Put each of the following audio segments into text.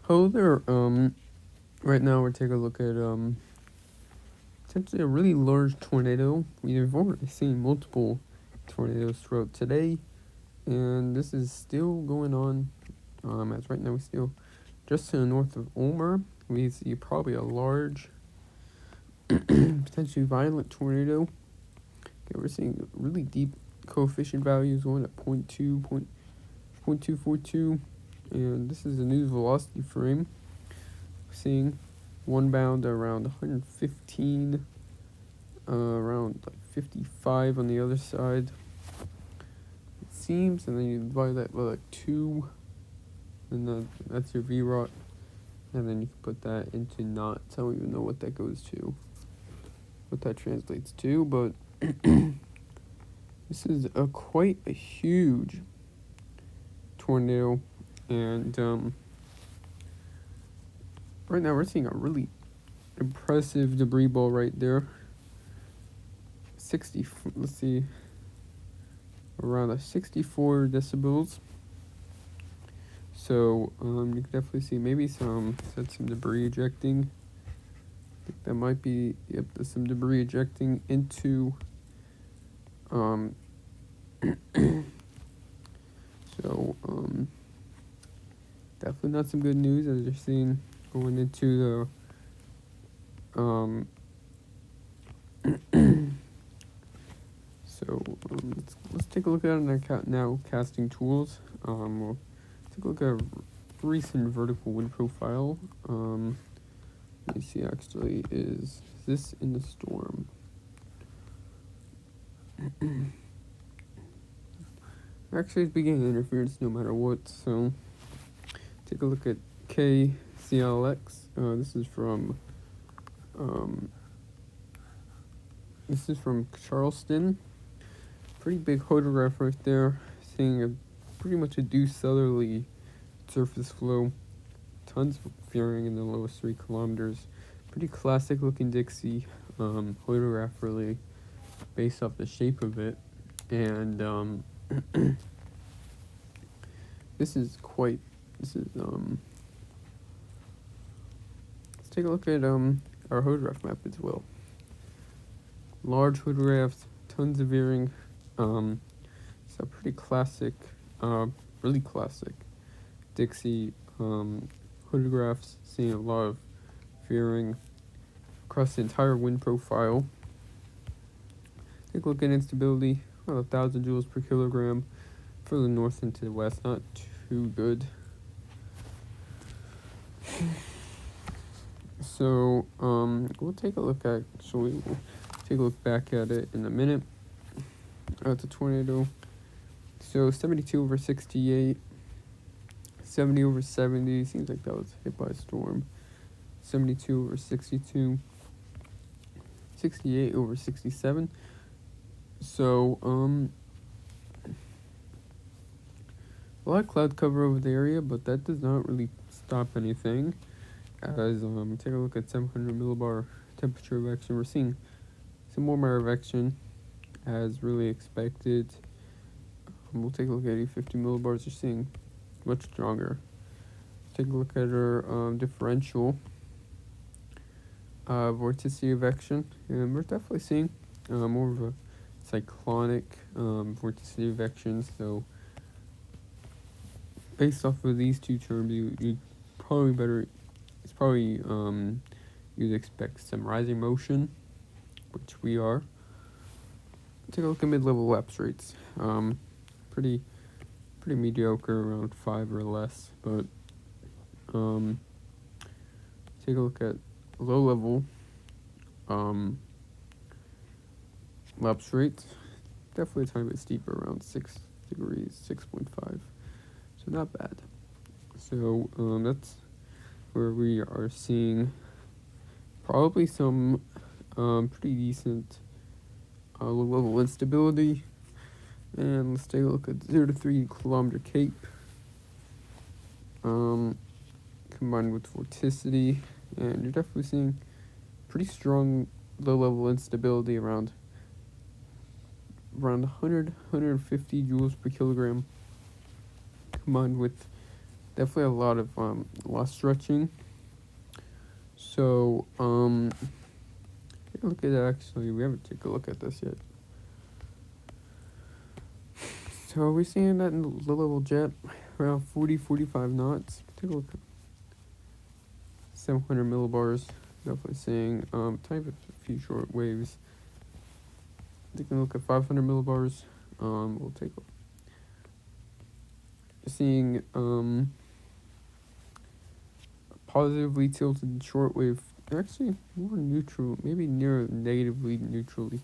Hello there. Right now we're taking a look at essentially a really large tornado. We've already seen multiple tornadoes throughout today, and this is still going on. As right now we still just to the north of Ulmer, we see probably a large, potentially violent tornado. Okay, we're seeing really deep coefficient values going at 0.242, and this is a new velocity frame. Seeing one bound around 115, around like 55 on the other side, it seems, and then you divide that by like 2, and that's your V-rot, and then you can put that into knots. I don't even know what that goes to, what that translates to, but this is quite a huge tornado, and right now we're seeing a really impressive debris ball right there. 60, let's see, around a 64 decibels. So you can definitely see maybe some debris ejecting. I think that might be, yep, there's some debris ejecting into so definitely not some good news, as you're seeing going into the so let's take a look at it now casting tools. We'll take a look at recent vertical wind profile. Let me see, actually, is this in the storm? Actually, it's beginning interference no matter what, so take a look at KCLX. This is from Charleston. Pretty big photograph right there, seeing pretty much a due southerly surface flow. Tons of veering in the lowest 3 kilometers. Pretty classic looking Dixie photograph, really, based off the shape of it. And let's take a look at our photograph map as well. Large photographs, tons of veering. It's a pretty classic, really classic Dixie photographs, seeing a lot of veering across the entire wind profile. Take a look at instability, about 1,000 joules per kilogram. Further north into the west, not too good. So we'll take a look at, we'll take a look back at it in a minute. At the tornado. So 72 over 68, 70 over 70, seems like that was hit by a storm. 72 over 62, 68 over 67. So a lot of cloud cover over the area, but that does not really stop anything. As take a look at 700 millibar temperature advection. We're seeing some warmer advection as really expected. We'll take a look at 850 millibars. You're seeing much stronger. Take a look at our differential vorticity advection, and we're definitely seeing more of a cyclonic vorticity advection. So based off of these two terms, you probably better. It's probably you'd expect some rising motion, which we are. Take a look at mid-level lapse rates. Pretty mediocre, around 5 or less. But take a look at low-level lapse rates. Definitely a tiny bit steeper, around 6 degrees, 6.5. So not bad. So that's where we are seeing probably some pretty decent low-level instability. And let's take a look at 0 to 3 kilometer Cape combined with vorticity, and you're definitely seeing pretty strong low-level instability around 150 joules per kilogram, combined with definitely a lot of stretching. So take a look at it. Actually, we haven't taken a look at this yet. So we're seeing that in the low-level jet around 40-45 knots. Take a look at 700 millibars. Definitely seeing type of a few short waves. Taking a look at 500 millibars. We'll take a seeing positively tilted shortwave, actually more neutral, maybe near negatively neutrally.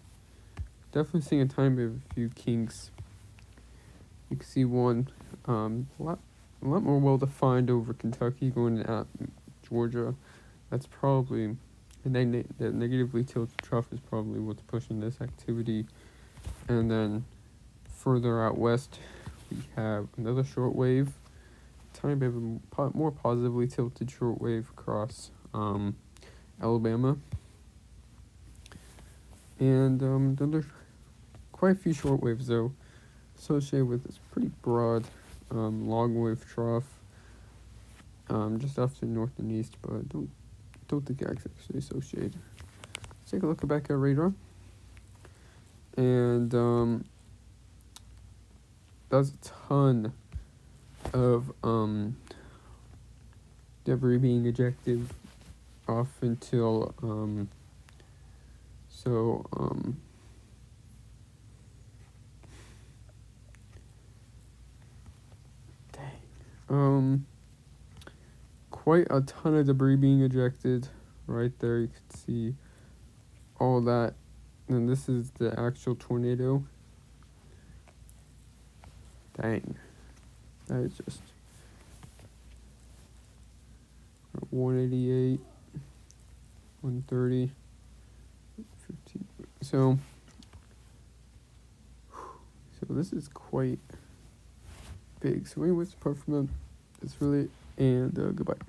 Definitely seeing a time of a few kinks. You can see one a lot more well defined over Kentucky going at Georgia. That's probably that negatively tilted trough is probably what's pushing this activity. And then further out west, we have another short wave, tiny bit of a more positively tilted short wave across Alabama. And then there's quite a few short waves though associated with this pretty broad long wave trough just off to the north and east, but I don't think it's actually associated. Let's take a look back at radar. And that's a ton of debris being ejected off until quite a ton of debris being ejected right there. You can see all that, and this is the actual tornado. Dang, that is just 188, 130, 15. So this is quite big. So anyways, apart from that, it's really, and goodbye.